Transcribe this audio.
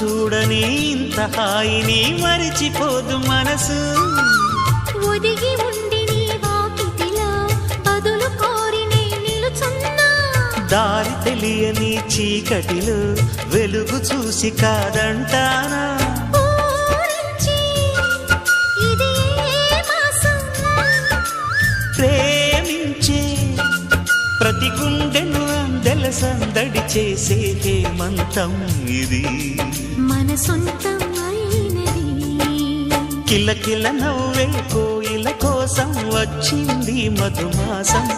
చూడని ఇంత హాయిని మరిచిపోదు మనసు. ఒదిగి ఉండి నీ వాకిటిలో బదులు కోరి నే నిలుచున్నా. దారి తెలియని చీకటిలో వెలుగు చూసి కాదంటానా. ప్రేమించే ప్రతి గుండెను అందెల సందడి చేసే హేమంతం ఇది. మన సొంతం అయినది. కిలకిల నవ్వే కోయిల కోసం వచ్చింది మధుమాసం.